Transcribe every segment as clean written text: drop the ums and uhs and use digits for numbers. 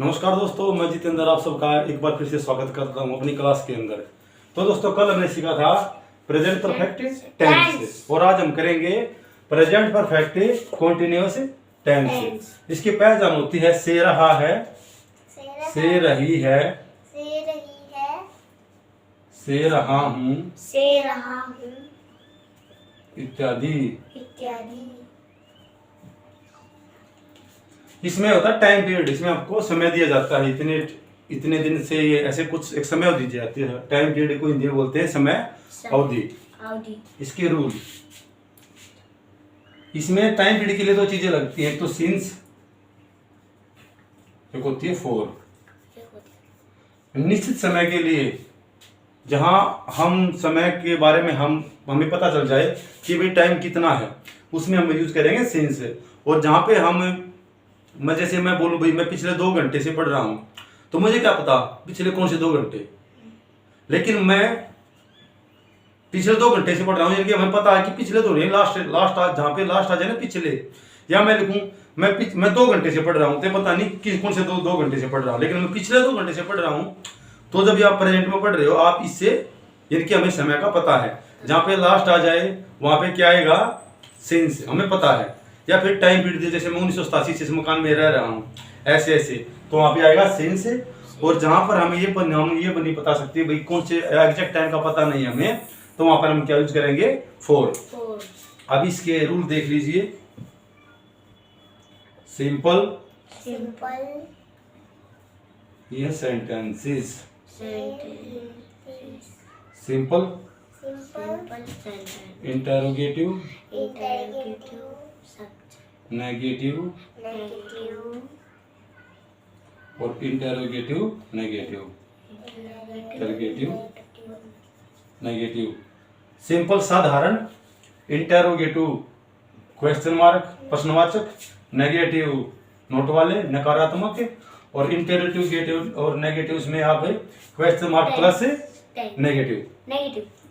नमस्कार दोस्तों, मैं जितेंद्र आप सबका एक बार फिर से स्वागत करता हूं अपनी क्लास के अंदर। तो दोस्तों, कल हमने सीखा था प्रेजेंट परफेक्ट टेंस और आज हम करेंगे प्रेजेंट परफेक्ट कॉन्टिन्यूअस टेंस। इसकी पहचान होती है से रहा है, से रही है, से रहा हूँ, इत्यादि। इसमें होता है टाइम पीरियड, इसमें आपको समय दिया जाता है, इतने दिन से ये ऐसे कुछ एक समय दी जाती है। टाइम पीरियड को हिंदी में बोलते हैं समय अवधि। इसके रूल, इसमें टाइम पीरियड के लिए दो चीजें लगती हैं, एक तो सिंस, एक होती है फॉर। निश्चित समय के लिए जहां हम समय के बारे में हमें पता चल जाए कि भाई टाइम कितना है, उसमें हम यूज करेंगे सिंस। और जहां पे जैसे मैं बोलूं भाई मैं पिछले 2 घंटे से पढ़ रहा हूं, तो मुझे क्या पता पिछले कौन से 2 घंटे, लेकिन मैं पिछले 2 घंटे से पढ़ रहा हूं, यानी कि हमें पता है कि पिछले तो नहीं, लास्ट जहां पे लास्ट आ जाए ना पिछले, या मैं लिखूं मैं 2 घंटे से पढ़ रहा हूं, तो पता नहीं कि कौन से 2 घंटे से पढ़ रहा हूं, लेकिन मैं पिछले 2 घंटे से पढ़ रहा हूं। तो जब आप प्रेजेंट में पढ़ रहे हो, आप इससे यानी कि हमें समय का पता है, जहां पे लास्ट आ जाए वहां पे क्या आएगा, सिंस, हमें पता है। या फिर टाइम पीरियड, जैसे मैं 1987 से इस मकान में रह रहा हूँ, ऐसे तो वहां पे आएगा सिंस। और जहां पर हम ये नहीं बता सकते भाई कौन से एग्जैक्ट टाइम का पता नहीं हमें, तो वहां पर हम क्या यूज करेंगे, फॉर। अब इसके रूल देख लीजिए। सिंपल, ये सेंटेंसेस, सिंपल, इंटरोगेटिव, नेगेटिव और इंटरोगेटिव नेगेटिव। सिंपल साधारण, इंटरोगेटिव क्वेश्चन मार्क प्रश्नवाचक, नेगेटिव नोट वाले नकारात्मक, और इंटरोगेटिव और नेगेटिव में आप क्वेश्चन मार्क प्लस नेगेटिव।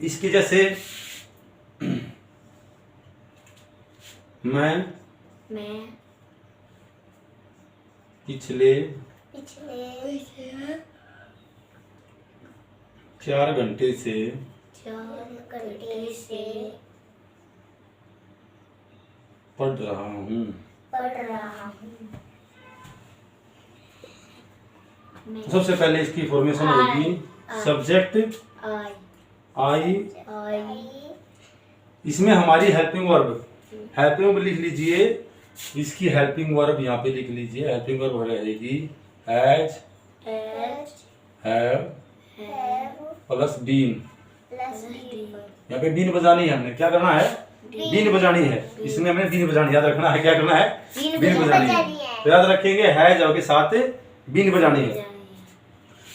इसकी जैसे मैं पिछले 4 घंटे से पढ़ रहा हूँ। सबसे पहले इसकी फॉर्मेशन होगी सब्जेक्ट आई, इसमें हमारी हेल्पिंग वर्ब लिख लीजिए। इसकी हेल्पिंग वर्ब यहाँ पे लिख लीजिए। हेल्पिंग वर्ब रहेगी हैज, हैव प्लस बीन। यहाँ पे बीन बजानी है, हमने क्या करना है, बीन बजानी है। इसमें हमें बीन बजानी याद रखना है, क्या करना है, बीन बजानी है। तो याद रखेंगे हैज के साथ बीन बजानी है।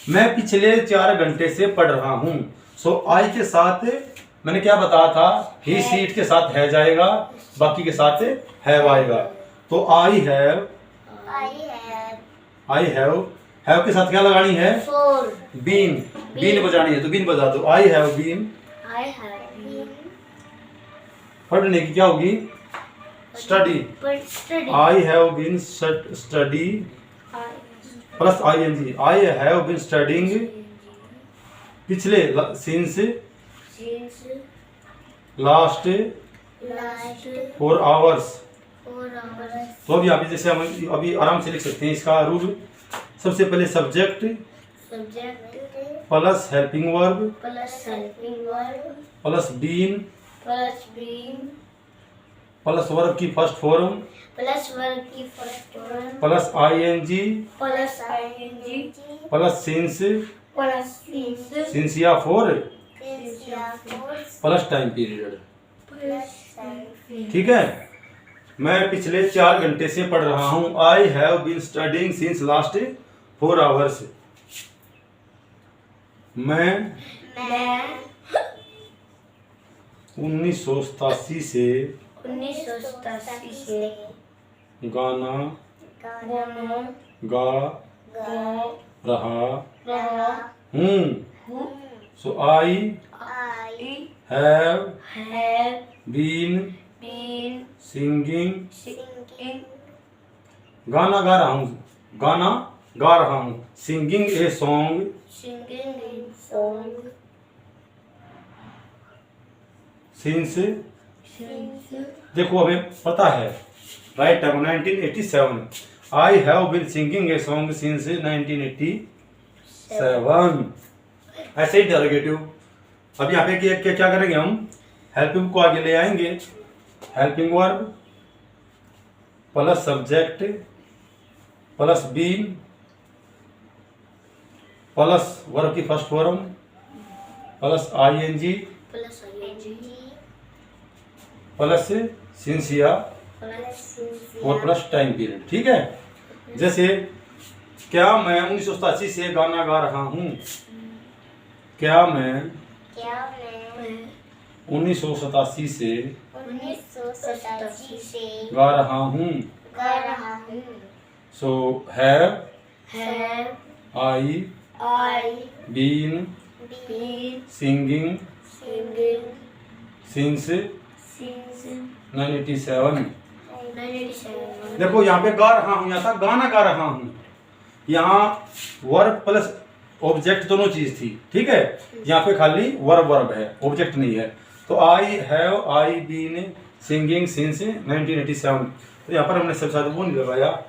मैं पिछले 4 घंटे से पढ़ रहा हूँ। सो आई के साथ मैंने क्या बताया था, ही सीट के साथ है जाएगा, बाकी के साथ हैव आएगा। तो आई हैव के साथ क्या लगानी है, बीन बजानी है, तो बीन बजा दो। आई हैव बीन, पढ़ने की क्या होगी, study. I have been study plus ing, I have been studying पिछले, सिंस लास्ट 4 आवर्स। तो अभी यहाँ पे जैसे हम अभी आराम से लिख सकते हैं इसका रूल। सबसे पहले subject plus helping verb plus been plus verb की first form plus ing plus since या फॉर प्लस टाइम पीरियड। ठीक है। मैं पिछले 4 घंटे से पढ़ रहा हूँ। I have been studying since last 4 hours. मैं 1987 से गाना गा रहा हूँ। So I have been singing, गाना गा रहा हूँ, गाना गा रहा हूँ। Singing a song, Singing a song since, since देखो हमें पता है right time 1987। I have been singing a song since 1987। ऐसे ही इंटरोगेटिव। अब यहाँ पे क्या करेंगे हम, हेल्पिंग को आगे ले आएंगे। Helping verb plus subject plus been plus verb की first form plus ING plus ing plus सिंसिया plus और प्लस टाइम पीरियड। ठीक है, जैसे क्या मैं 1987 से गाना गा रहा हूँ। क्या मैं 1987 से 1987 से गा रहा हूँ। गा रहा हूँ। So have Have I I been been singing singing since since 1987। 1987? देखो यहाँ पे गा रहा हूँ, यहाँ था गाना गा रहा हूँ। यहाँ वर्ब प्लस ऑब्जेक्ट दोनों चीज थी। ठीक है, यहाँ पे खाली वर्ब है, ऑब्जेक्ट नहीं है। तो I have I been singing since 1987। तो यहाँ पर हमने सब साथ वो नहीं लगाया।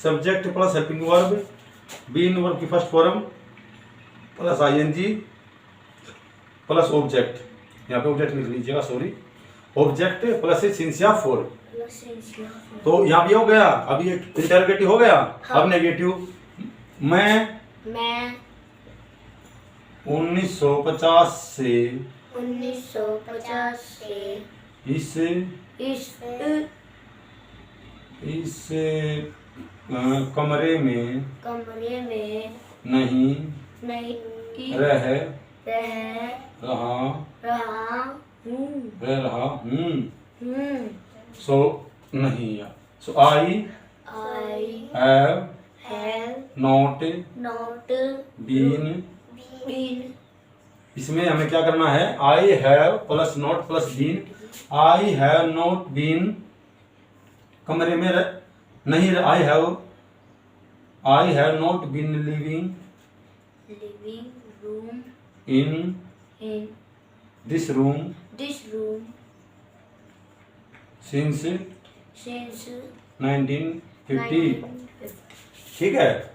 Subject plus helping verb, been verb की first form plus ING plus object. यहाँ पे ऑब्जेक्ट लिख लीजिएगा, सॉरी, ऑब्जेक्ट प्लस सिंसिया 4। Plus since you तो यहाँ भी हो गया। अभी इंटरगेटिव हो गया। अब नेगेटिव, मैं 1950 से 1950 से इस कमरे में कमरे में नहीं नहीं रह रहा हूँ। सो नहीं, so I have Have not not been. been इसमें हमें क्या करना है, I have plus not plus been. I have not been कमरे में नहीं, I have not been living living room in in this room this room since since 1950। 1950. ठीक है,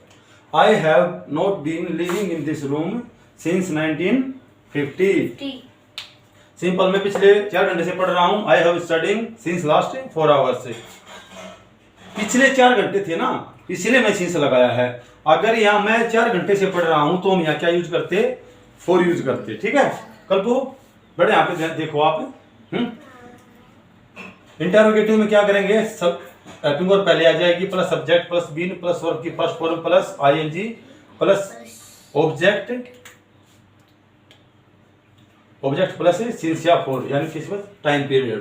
I have not been living in this room since 1950। Simple, मैं पिछले 4 घंटे से पढ़ रहा हूँ। I have studying since last 4 hours. पिछले 4 घंटे थे ना, इसलिए मैं सिंस लगाया है। अगर यहाँ मैं 4 घंटे से पढ़ रहा हूँ तो हम यहाँ क्या यूज करते, फॉर यूज करते। ठीक है, कल को बड़े यहाँ पे देखो आप। इंटरोगेटिव में क्या करेंगे, सब हेल्पिंग वर्ब पहले आ जाएगी plus subject plus been plus verb की first form plus ING plus object plus सिंसिया 4, यानी किस वक्त टाइम पीरियड।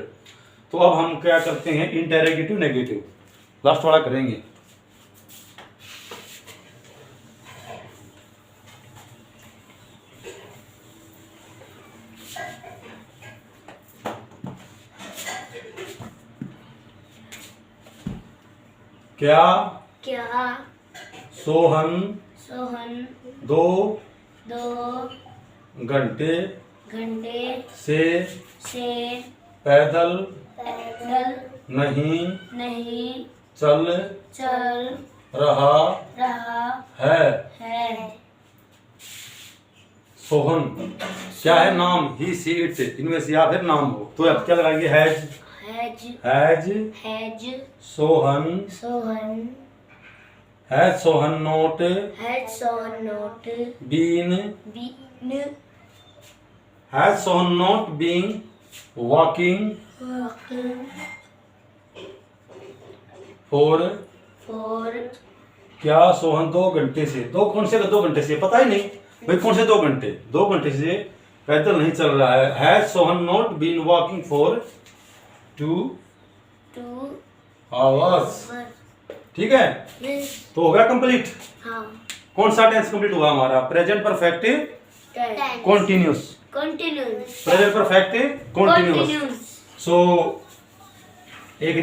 तो अब हम क्या करते हैं, इंटरोगेटिव नेगेटिव लास्ट वाला करेंगे। क्या सोहन 2 घंटे से पैदल नहीं चल रहा है। सोहन क्या है, नाम, ही सी इट, इनमें से या फिर नाम हो तो अब क्या लगाएंगे, has Sohan not been walking for. क्या सोहन 2 घंटे से, कौन से 2 घंटे से पता ही नहीं भाई, कौन से 2 घंटे, 2 घंटे से पैदल नहीं चल रहा है। Has Sohan not been walking for 2 hours. ठीक है, तो हो गया कंप्लीट। कौन सा टेंस कंप्लीट हुआ हमारा, present perfect continuous, present perfect continuous. So एक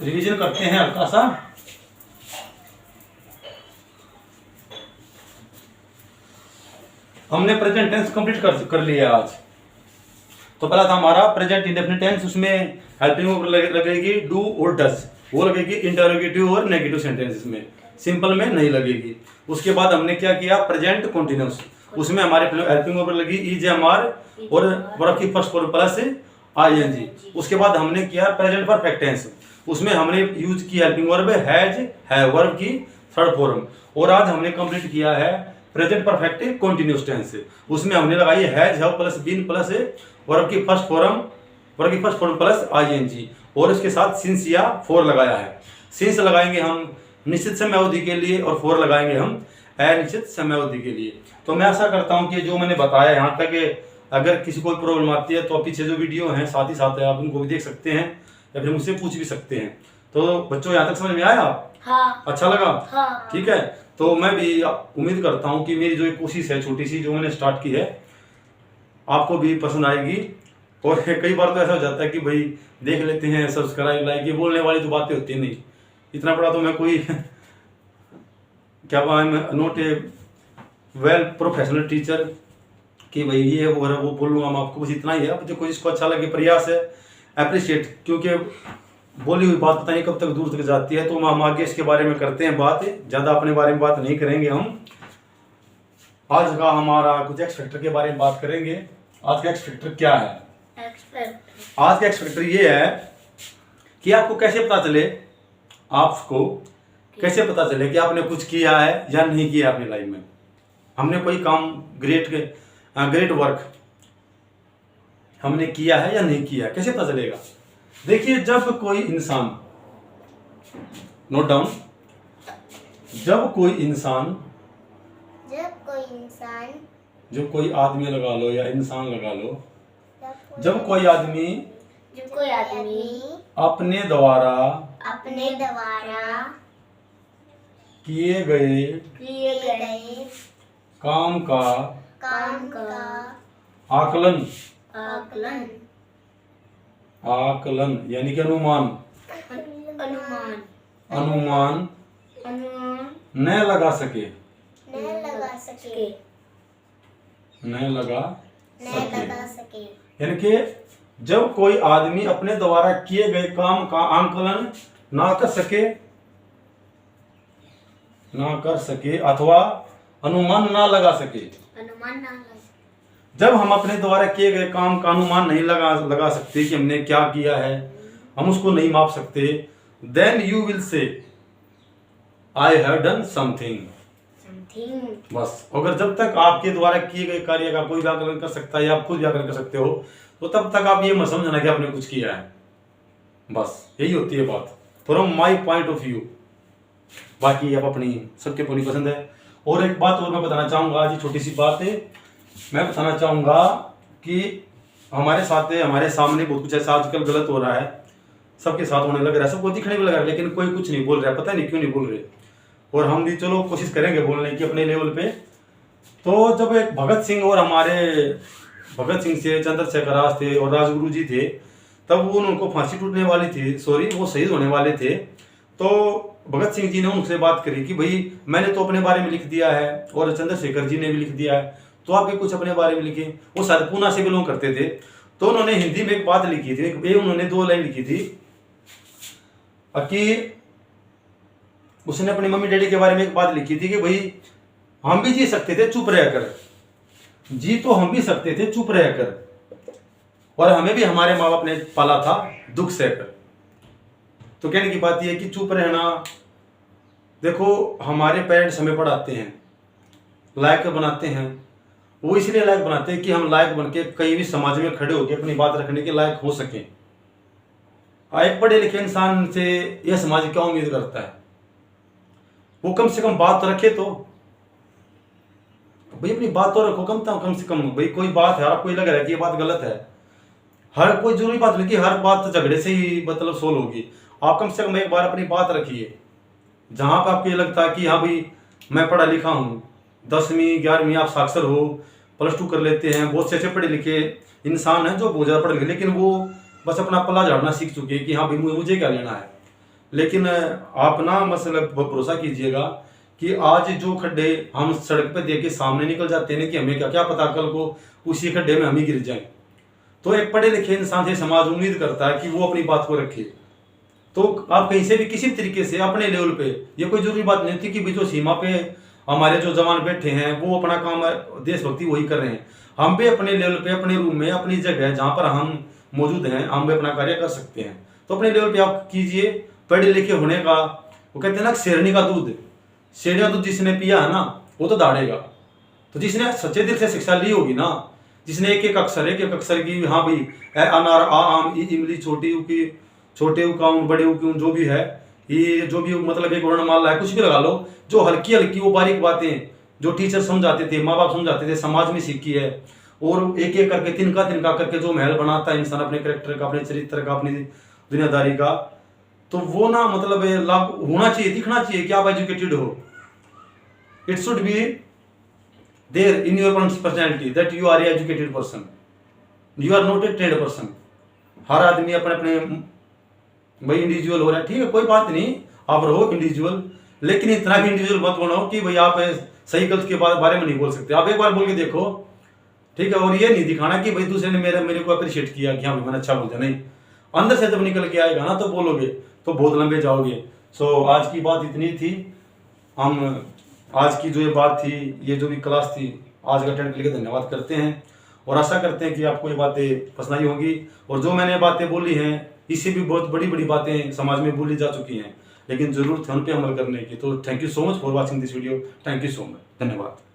रिवीजन करते हैं हल्का सा। हमने प्रेजेंट टेंस कंप्लीट कर लिया आज। तो पहला था हमारा प्रेजेंट इंडेफिनिट टेंस, उसमें हेल्पिंग वर्ब लगेगी डू और डज, वो लगेगी इंटरोगेटिव और नेगेटिव सेंटेंसेस में, सिंपल में नहीं लगेगी। उसके बाद हमने क्या किया, प्रेजेंट कंटिन्यूअस, उसमें हमारे हेल्पिंग वर्ब लगी इज एमआर और वर्ब की फर्स्ट फॉर्म प्लस आईएनजी। उसके बाद हमने किया प्रेजेंट परफेक्ट टेंस, उसमें हमने यूज की हेल्पिंग वर्ब हैज है वर्ब की थर्ड फॉर्म। और आज हमने कंप्लीट किया है प्रेजेंट परफेक्ट कंटिन्यूअस टेंस, उसमें हमने लगाई has have plus been plus verb की फर्स्ट फॉर्म प्लस आईएनजी और इसके साथ सिंस या फॉर लगाया है। सिंस लगाएंगे हम निश्चित समय अवधि के लिए और फॉर लगाएंगे हम अनिश्चित समय अवधि के लिए। तो मैं आशा करता हूं कि जो मैंने बताया यहाँ तक, अगर किसी को प्रॉब्लम आती है तो पीछे जो वीडियो हैं साथ ही साथ आप उनको भी देख सकते हैं या फिर मुझसे पूछ भी सकते हैं। तो बच्चों यहाँ तक समझ में आया? हाँ। अच्छा लगा? हाँ। ठीक है, तो मैं भी उम्मीद करता हूँ कि मेरी जो एक कोशिश है छोटी सी जो मैंने स्टार्ट की है आपको भी पसंद आएगी। और कई बार तो ऐसा हो जाता है कि भाई देख लेते हैं, सब्सक्राइब लाइक ये बोलने वाली तो बातें होती नहीं, इतना बड़ा तो मैं कोई क्या I am not a well professional teacher कि भाई ये वो है वो बोलूँगा मैं आपको, बस इतना ही है। अब देखो जिसको अच्छा लगे प्रयास है अप्रिशिएट, क्योंकि बोली हुई बात पता नहीं कब तक दूर तक जाती है। तो हम आगे इसके बारे में करते हैं बात, ज़्यादा अपने बारे में बात नहीं करेंगे हम। आज का हमारा कुछ एक्स फैक्टर के बारे में बात करेंगे। आज का एक्स फैक्टर क्या है? आज का एक्स फैक्टर ये है कि आपको कैसे पता चले कि आपने कुछ किया है या नहीं किया अपनी लाइफ में। हमने कोई काम ग्रेट वर्क हमने किया है या नहीं किया, कैसे पता चलेगा? देखिए, जब कोई इंसान, नोट डाउन, जब कोई आदमी लगा लो या इंसान लगा लो, जब कोई आदमी अपने द्वारा किए गए काम का आकलन यानी कि अनुमान न लगा सके यानी कि जब कोई आदमी अपने द्वारा किए गए काम का आकलन ना कर सके अथवा अनुमान ना लगा सके। जब हम अपने द्वारा किए गए काम का अनुमान नहीं लगा सकते कि हमने क्या किया है, हम उसको नहीं माप सकते, then you will say I have done something। बस, अगर जब तक आपके द्वारा किए गए कार्य का कोई व्याकरण कर सकता है या आप खुद व्याकरण कर सकते हो तो तब तक आप ये मत समझना कि आपने कुछ किया है। बस यही होती है बात from my point of view. बाकी आप अपनी सबके अपनी पसंद है। और एक बात और मैं बताना चाहूँगा, आज छोटी सी बात है, मैं बताना चाहूँगा कि हमारे सामने बहुत कुछ ऐसा आजकल गलत हो रहा है, सबके साथ होने लग रहा है, सबको दिखने भी लग रहा है, लेकिन कोई कुछ नहीं बोल रहा है, पता नहीं क्यों नहीं बोल रहे। और हम भी चलो कोशिश करेंगे बोलने की अपने लेवल पे। तो जब एक भगत सिंह से चंद्रशेखर आजाद थे और राजगुरु जी थे, तब वो उनको फांसी टूटने वाली थी, वो शहीद होने वाले थे। तो भगत सिंह जी ने उनसे बात करी कि भाई मैंने तो अपने बारे में लिख दिया है और चंद्रशेखर जी ने भी लिख दिया है, तो आप भी कुछ अपने बारे में लिखे। वो शायद पूना से बिलोंग करते थे, तो उन्होंने हिंदी में एक बात लिखी थी, उन्होंने 2 लाइन लिखी थी कि उसने अपनी मम्मी डैडी के बारे में एक बात लिखी थी कि भाई हम भी जी सकते थे चुप रहकर, जी तो हम भी सकते थे चुप रहकर, और हमें भी हमारे माँ बाप ने पाला था दुख सहकर। तो कहने की बात यह है कि चुप रहना, देखो हमारे पेरेंट्स हमें पढ़ाते हैं, लायक बनाते हैं, वो इसलिए लायक बनाते हैं कि हम लायक बन के कहीं भी समाज में खड़े होकर अपनी बात रखने के लायक हो सकें। एक पढ़े लिखे इंसान से यह समाज क्या उम्मीद करता है? वो कम से कम बात रखे, तो भाई अपनी बात तो रखो कम से कम। भाई कोई बात है, आपको लग रहा है कि ये बात गलत है, हर कोई जरूरी बात नहीं कि हर बात झगड़े से ही मतलब सोल्व होगी। आप कम से कम एक बार अपनी बात रखिए, जहां पर आपको ये लगता है कि हाँ भाई मैं पढ़ा लिखा हूँ, 10वीं 11वीं आप साक्षर हो, +2 कर लेते हैं। बहुत से अच्छे पढ़े लिखे इंसान हैं जो बहुत ज़्यादा पढ़े लिखे, लेकिन वो बस अपना पल्ला झाड़ना सीख चुके हैं कि हाँ भाई मुझे क्या लेना है। लेकिन आप ना मतलब भरोसा कीजिएगा कि आज जो खड्डे हम सड़क पे देख के सामने निकल जाते हैं कि हमें क्या क्या पता कल को उसी खड्डे में हम ही गिर जाएं। तो एक पढ़े लिखे इंसान से समाज उम्मीद करता है कि वो अपनी बात को रखे। तो आप कहीं से भी किसी भी तरीके से अपने लेवल पे, ये कोई जरूरी बात नहीं थी कि भी जो सीमा पे हमारे जो जवान बैठे हैं वो अपना काम देशभक्ति वही कर रहे हैं, हम भी अपने लेवल पे अपने रूम में अपनी जगह जहाँ पर हम मौजूद हैं हम भी अपना कार्य कर सकते हैं। तो अपने लेवल पे आप कीजिए। पढ़े लिखे होने का, वो कहते हैं ना शेरनी का दूध जिसने पिया है ना वो तो दाड़ेगा। तो जिसने सच्चे दिल से शिक्षा ली होगी ना, जिसने एक एक अक्षर की, हाँ भाई अनार आ आम इमली छोटी ऊ की छोटे ऊ काउन बड़े ऊ क्यों जो भी है, ये जो भी मतलब एक वर्णमाला है कुछ भी लगा लो, जो हल्की हल्की वो बारीक बातें जो टीचर समझाते थे, माँ बाप समझाते थे, समाज में सीखी है। और एक एक करके तिनका करके जो महल बनाता है इंसान अपने कैरेक्टर का, अपने चरित्र का, अपनी दुनियादारी का, तो वो ना मतलब लाभ होना चाहिए, दिखना चाहिए कि आप एजुकेटेड हो। It should be there in your personality that you are a educated person, you are not a trade person. हर आदमी अपने अपने भाई इंडिविजुअल हो रहा है, ठीक है कोई बात नहीं, आप रहो इंडिविजुअल, लेकिन इतना भी इंडिविजुअल मत बनो कि भाई आप सही गलत के बारे में नहीं बोल सकते। आप एक बार बोल के देखो, ठीक है, और ये नहीं दिखाना कि भाई दूसरे ने मेरे को अप्रिशिएट किया कि हाँ मैंने अच्छा बोलता, नहीं, अंदर से जब निकल के आएगा ना तो बोलोगे तो बहुत लंबे जाओगे। सो आज की बात इतनी थी। हम आज की जो ये बात थी, ये जो भी क्लास थी, आज का अटेंड करके धन्यवाद करते हैं और आशा करते हैं कि आपको ये बातें पसंद आई होंगी। और जो मैंने बातें बोली हैं इससे भी बहुत बड़ी बड़ी बातें समाज में बोली जा चुकी हैं, लेकिन जरूरत है उन पर अमल करने की। तो thank you so much for watching this video. Thank you so much, धन्यवाद।